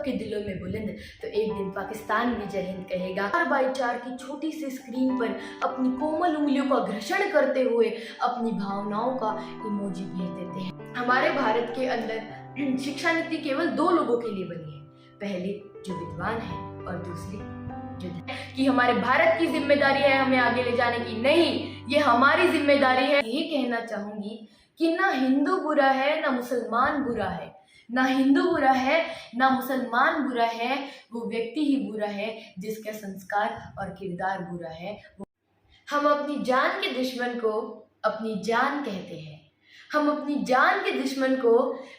सबके दिलों में बुलंद, तो एक दिन पाकिस्तान भी जय हिंद कहेगा। 4x4 की छोटी सी स्क्रीन पर अपनी कोमल उंगलियों का घर्षण करते हुए अपनी भावनाओं का इमोजी भेज देते हैं। हमारे भारत के अंदर शिक्षा नीति केवल दो लोगों के लिए बनी है, पहले जो विद्वान है और दूसरे जो कि हमारे भारत की जिम्मेदारी है हमें आगे ले जाने की, नहीं, ये हमारी जिम्मेदारी है। ये कहना चाहूंगी कि ना हिंदू बुरा है ना मुसलमान बुरा है, ना हिंदू बुरा है ना मुसलमान बुरा है, वो व्यक्ति ही बुरा है जिसका संस्कार और किरदार बुरा है। हम अपनी जान के दुश्मन को अपनी जान कहते हैं, हम अपनी जान के दुश्मन को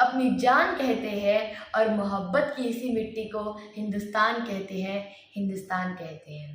अपनी जान कहते हैं और मोहब्बत की इसी मिट्टी को हिंदुस्तान कहते हैं, हिंदुस्तान कहते हैं।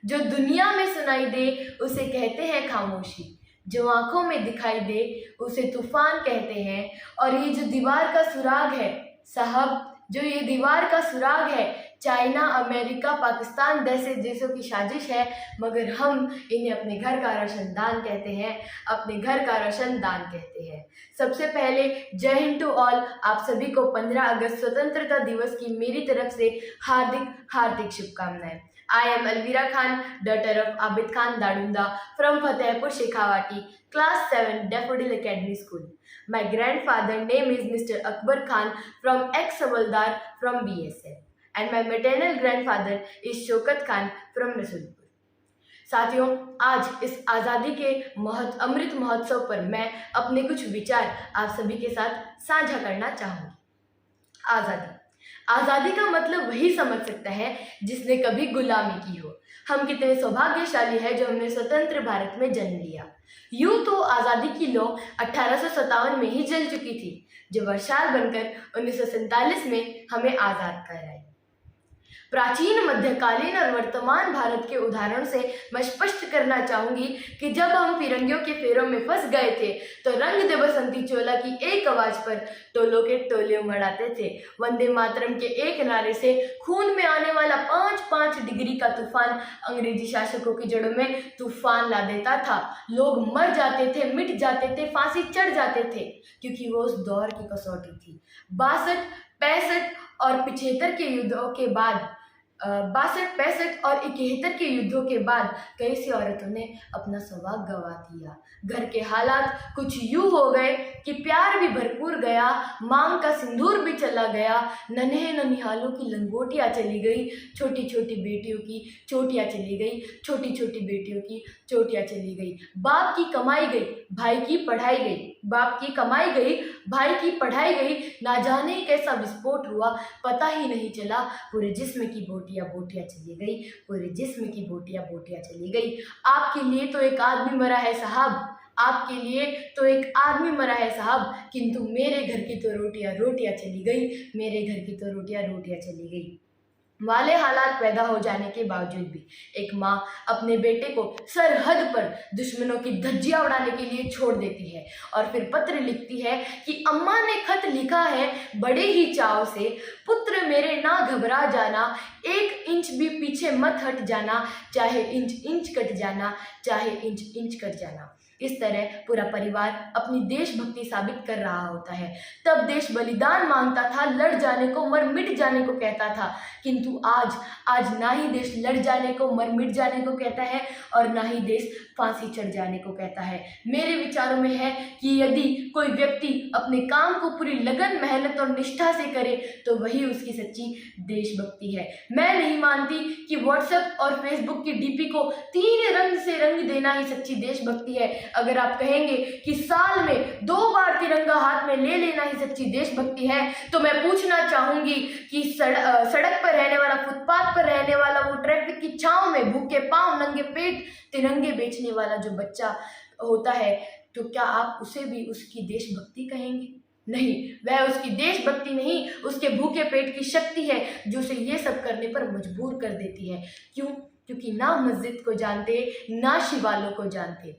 जो दुनिया में सुनाई दे उसे कहते हैं खामोशी, जो आंखों में दिखाई दे उसे तूफान कहते हैं। और ये जो दीवार का सुराग है साहब, जो ये दीवार का सुराग है, चाइना, अमेरिका, पाकिस्तान जैसे देशों की साजिश है, मगर हम इन्हें अपने घर का रोशनदान कहते हैं, अपने घर का रोशनदान कहते हैं। सबसे पहले जय हिंद टू ऑल। आप सभी को 15 अगस्त स्वतंत्रता दिवस की मेरी तरफ से हार्दिक हार्दिक शुभकामनाएं। I am Alvira Khan, daughter of Abid Khan Dadunda from Fatehpur Shekhawati, class 7, Daffodil Academy School. My grandfather name is Mr. Akbar Khan from ex-Havaldar from BSF, and my maternal grandfather is Shokat Khan from Rasulpur. साथियों, आज इस आज़ादी के अमृत महोत्सव पर मैं अपने कुछ विचार आप सभी के साथ साझा करना चाहूँगी। आज़ादी का मतलब वही समझ सकता है जिसने कभी गुलामी की हो। हम कितने सौभाग्यशाली हैं जो हमने स्वतंत्र भारत में जन्म लिया। यूं तो आज़ादी की लौ 1857 में ही जल चुकी थी, जो वर्षाल बनकर 1947 में हमें आज़ाद कराई। प्राचीन, मध्यकालीन और वर्तमान भारत के उदाहरण से मैं स्पष्ट करना चाहूंगी कि जब हम फिरंगियों के फेरों में फंस गए थे तो रंग दे बसंती चोला की एक आवाज पर टोलों के टोले उमड़ाते थे। वंदे मातरम के एक नारे से खून में आने वाला 5-5 डिग्री का तूफान अंग्रेजी शासकों की जड़ों में तूफान ला देता था। लोग मर जाते थे, मिट जाते थे, फांसी चढ़ जाते थे, क्योंकि वो उस दौर की कसौटी थी। 62, 65 और 75 के युद्धों के बाद 62, 65 और 71 के युद्धों के बाद कई सी औरतों ने अपना सौभाग्य गंवा दिया। घर के हालात कुछ यूं हो गए कि प्यार भी भरपूर गया, मांग का सिंदूर भी चला गया, नन्हे ननिहालों की लंगोटियाँ चली गई, छोटी छोटी बेटियों की चोटियाँ चली गई, छोटी छोटी बेटियों की चोटियाँ चली गई। बाप की कमाई गई, भाई की पढ़ाई गई, बाप की कमाई गई, भाई की पढ़ाई गई, ना जाने कैसा विस्फोट हुआ, पता ही नहीं चला। पूरे जिस्म की बोटियां चली गई, पूरे जिस्म की बोटियां चली गई। आपके लिए तो एक आदमी मरा है साहब, आपके लिए तो एक आदमी मरा है साहब, किंतु मेरे घर की तो रोटियां चली गई, मेरे घर की तो रोटियां चली गई। वाले हालात पैदा हो जाने के बावजूद भी एक माँ अपने बेटे को सरहद पर दुश्मनों की धज्जियां उड़ाने के लिए छोड़ देती है और फिर पत्र लिखती है कि अम्मा ने खत लिखा है बड़े ही चाव से, पुत्र मेरे ना घबरा जाना, 1 इंच भी पीछे मत हट जाना, चाहे इंच कट जाना, चाहे इंच कट जाना। इस तरह पूरा परिवार अपनी देशभक्ति साबित कर रहा होता है। तब देश बलिदान मांगता था, लड़ जाने को, मर मिट जाने को कहता था, किंतु आज ना ही देश लड़ जाने को, मर मिट जाने को कहता है और ना ही देश फांसी चढ़ जाने को कहता है। मेरे विचारों में है कि यदि कोई व्यक्ति अपने काम को पूरी लगन, मेहनत और निष्ठा से करे तो वही उसकी सच्ची देशभक्ति है। मैं नहीं मानती कि व्हाट्सएप और फेसबुक की डीपी को 3 रंग से रंग देना ही सच्ची देशभक्ति है। अगर आप कहेंगे कि साल में 2 बार तिरंगा हाथ में ले लेना ही सच्ची देशभक्ति है, तो मैं पूछना चाहूंगी कि सड़क पर रहने वाला, फुटपाथ पर रहने वाला, वो ट्रैफिक की छांव में भूखे पांव नंगे पेट तिरंगे बेचने वाला जो बच्चा होता है, तो क्या आप उसे भी उसकी देशभक्ति कहेंगे? नहीं, वह उसकी देशभक्ति नहीं, उसके भूखे पेट की शक्ति है जो उसे ये सब करने पर मजबूर कर देती है। क्यों? क्योंकि ना मस्जिद को जानते, ना शिवालों को जानते।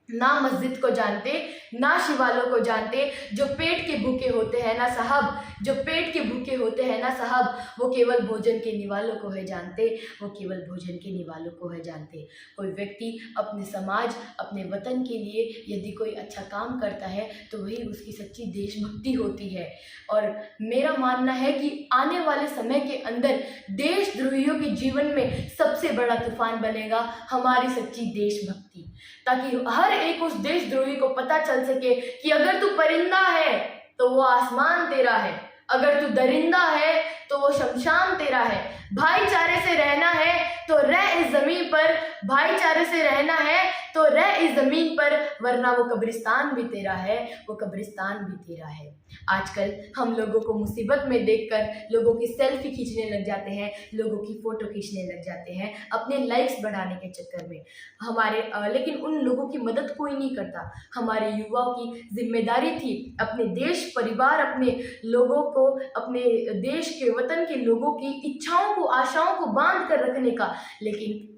ना मस्जिद को जानते, ना शिवालों को जानते। जो पेट के भूखे होते हैं ना साहब, जो पेट के भूखे होते हैं ना साहब, वो केवल भोजन के निवालों को है जानते, वो केवल भोजन के निवालों को है जानते। कोई व्यक्ति अपने समाज, अपने वतन के लिए यदि कोई अच्छा काम करता है तो वही उसकी सच्ची देशभक्ति होती है। और मेरा मानना है कि आने वाले समय के अंदर देशद्रोहियों के जीवन में सबसे बड़ा तूफान बनेगा हमारी सच्ची देशभक्ति, ताकि हर एक उस देशद्रोही को पता चल सके कि अगर तू परिंदा है तो वो आसमान तेरा है, अगर तू दरिंदा है तो वो शमशान तेरा है। भाईचारे से रहना है तो रह इस जमीन पर, भाईचारे से रहना है तो रह इस जमीन पर, वरना वो कब्रिस्तान भी तेरा है, वो कब्रिस्तान भी तेरा है। आजकल हम लोगों को मुसीबत में देखकर लोगों की सेल्फी खींचने लग जाते हैं, लोगों की फोटो खींचने लग जाते हैं अपने लाइक्स बढ़ाने के चक्कर में। लेकिन उन लोगों की मदद कोई नहीं करता। हमारे युवाओं की जिम्मेदारी थी अपने देश, परिवार, अपने लोगों को, अपने देश के, वतन के लोगों की इच्छाओं को, आशाओं को बांध कर रखने का। लेकिन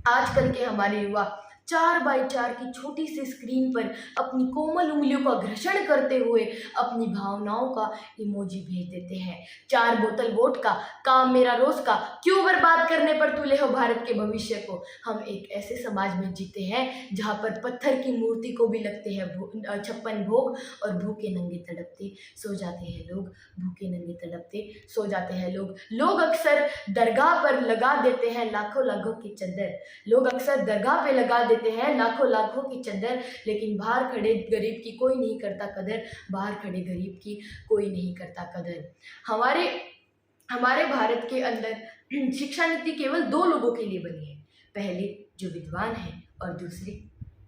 आजकल के हमारे युवा 4x4 की छोटी सी स्क्रीन पर अपनी कोमल उंगलियों का घर्षण करते हुए अपनी भावनाओं का इमोजी भेज देते हैं। 4 बोतल वोट का काम मेरा रोज का, क्यों बर्बाद करने पर तुले हो भारत के भविष्य को। हम एक ऐसे समाज में जीते हैं जहाँ पर पत्थर की मूर्ति को भी लगते हैं 56 भोग, और भूखे नंगे तड़पते सो जाते हैं लोग, भूखे नंगे तड़पते सो जाते हैं लोग। लोग अक्सर दरगाह पर लगा देते हैं लाखों लाखों की चद्दर, लोग अक्सर दरगाह पे लगा देते हैं लाखों लाखों की चद्दर, लेकिन बाहर खड़े गरीब की कोई नहीं करता कदर, बाहर खड़े गरीब की कोई नहीं करता कदर। हमारे भारत के अंदर शिक्षा नीति केवल 2 लोगों के लिए बनी है, पहले जो विद्वान है और दूसरे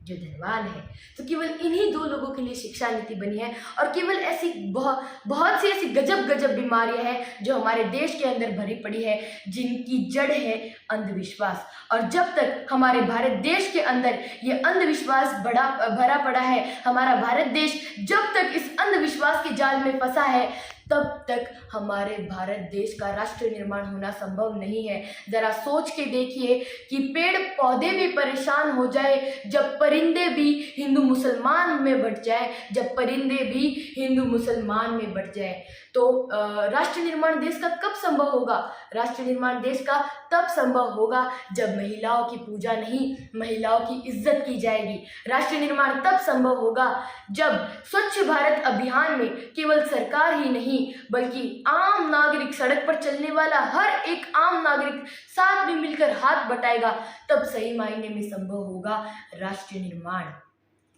जो धनवान है। तो केवल इन्हीं 2 लोगों के लिए शिक्षा नीति बनी है, और केवल ऐसी बहुत सी ऐसी गजब बीमारियां हैं जो हमारे देश के अंदर भरी पड़ी है, जिनकी जड़ है अंधविश्वास। और जब तक हमारे भारत देश के अंदर ये अंधविश्वास भरा पड़ा है, हमारा भारत देश जब तक इस अंधविश्वास के जाल में फंसा है, तब तक हमारे भारत देश का राष्ट्र निर्माण होना संभव नहीं है। जरा सोच के देखिए कि पेड़ पौधे भी परेशान हो जाए जब परिंदे भी हिंदू मुसलमान में बट जाए, जब परिंदे भी हिंदू मुसलमान में बट जाए, तो राष्ट्र निर्माण देश का कब संभव होगा? राष्ट्र निर्माण देश का तब संभव होगा जब महिलाओं की पूजा नहीं, महिलाओं की इज्जत की जाएगी। राष्ट्र निर्माण तब संभव होगा जब स्वच्छ भारत अभियान में केवल सरकार ही नहीं बल्कि आम नागरिक, सड़क पर चलने वाला हर एक आम नागरिक साथ में मिलकर हाथ बटाएगा, तब सही मायने में संभव होगा राष्ट्र निर्माण।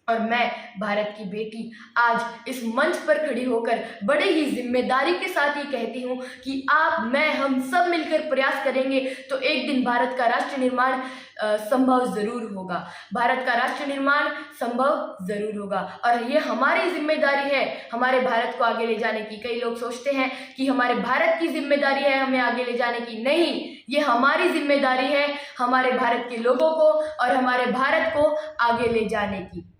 और मैं भारत की बेटी आज इस मंच पर खड़ी होकर बड़े ही जिम्मेदारी के साथ ये कहती हूँ कि आप, मैं, हम सब मिलकर प्रयास करेंगे तो एक दिन भारत का राष्ट्र निर्माण संभव जरूर होगा, भारत का राष्ट्र निर्माण संभव जरूर होगा। और ये हमारी जिम्मेदारी है हमारे भारत को आगे ले जाने की। कई लोग सोचते हैं कि हमारे भारत की जिम्मेदारी है हमें आगे ले जाने की, नहीं, ये हमारी जिम्मेदारी है हमारे भारत के लोगों को और हमारे भारत को आगे ले जाने की।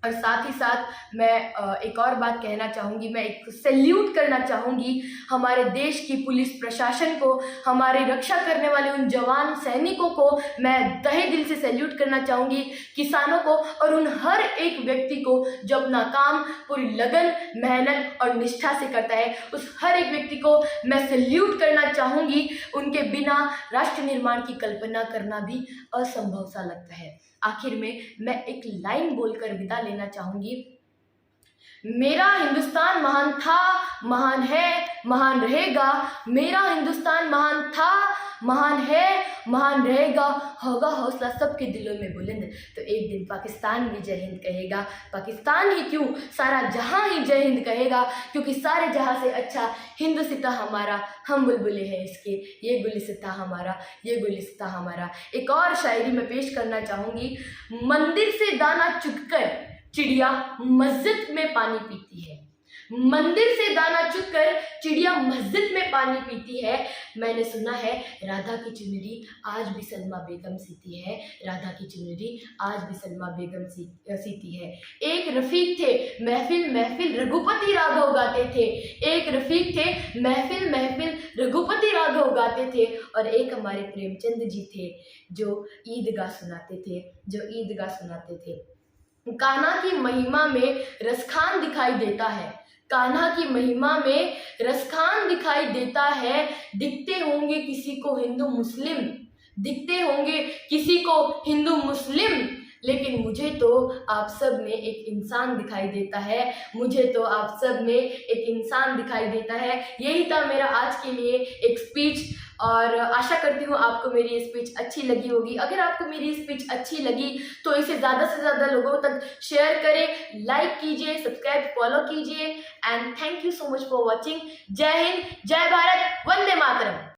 और साथ ही साथ मैं एक और बात कहना चाहूँगी, मैं एक सैल्यूट करना चाहूँगी हमारे देश की पुलिस प्रशासन को, हमारी रक्षा करने वाले उन जवान सैनिकों को मैं तहे दिल से सैल्यूट करना चाहूँगी, किसानों को और उन हर एक व्यक्ति को जो अपना काम पूरी लगन, मेहनत और निष्ठा से करता है, उस हर एक व्यक्ति को मैं सैल्यूट करना चाहूँगी। उनके बिना राष्ट्र निर्माण की कल्पना करना भी असंभव सा लगता है। आखिर में मैं एक लाइन बोलकर विदा लेना चाहूंगी। मेरा हिंदुस्तान महान था, महान है, महान रहेगा। मेरा हिंदुस्तान महान था, महान है, महान रहेगा। होगा हौसला सबके दिलों में बुलंद तो एक दिन पाकिस्तान भी जय हिंद कहेगा। पाकिस्तान ही क्यों, सारा जहां ही जय हिंद कहेगा, क्योंकि सारे जहां से अच्छा हिंदुस्तान हमारा, हम बुलबुले हैं इसके, ये गुलिस्तां हमारा, ये गुलिस्तां हमारा। एक और शायरी में पेश करना चाहूँगी। मंदिर से दाना चुगकर चिड़िया मस्जिद में पानी पीती है, मंदिर से दाना चुगकर चिड़िया मस्जिद में पानी पीती है। मैंने सुना है राधा की चुनरी आज भी सलमा बेगम सीती है, राधा की चुनरी आज भी सलमा बेगम सीती है। एक रफीक थे महफिल महफिल रघुपति राघव गाते थे, एक रफीक थे महफिल महफिल रघुपति राघव गाते थे। और एक हमारे प्रेमचंद जी थे जो ईदगाह सुनाते थे, जो ईदगाह सुनाते थे। कान्हा की महिमा में रसखान दिखाई देता है। कान्हा की महिमा में रसखान दिखाई देता है। दिखते होंगे किसी को हिंदू मुस्लिम, दिखते होंगे किसी को हिंदू मुस्लिम, लेकिन मुझे तो आप सब में एक इंसान दिखाई देता है। मुझे तो आप सब में एक इंसान दिखाई देता है। यही था मेरा आज के लिए एक स्पीच, और आशा करती हूँ आपको मेरी ये स्पीच अच्छी लगी होगी। अगर आपको मेरी स्पीच अच्छी लगी तो इसे ज़्यादा से ज़्यादा लोगों तक शेयर करें, लाइक कीजिए, सब्सक्राइब फॉलो कीजिए। And thank you so much for watching. जय हिंद, जय भारत, वंदे मातरम।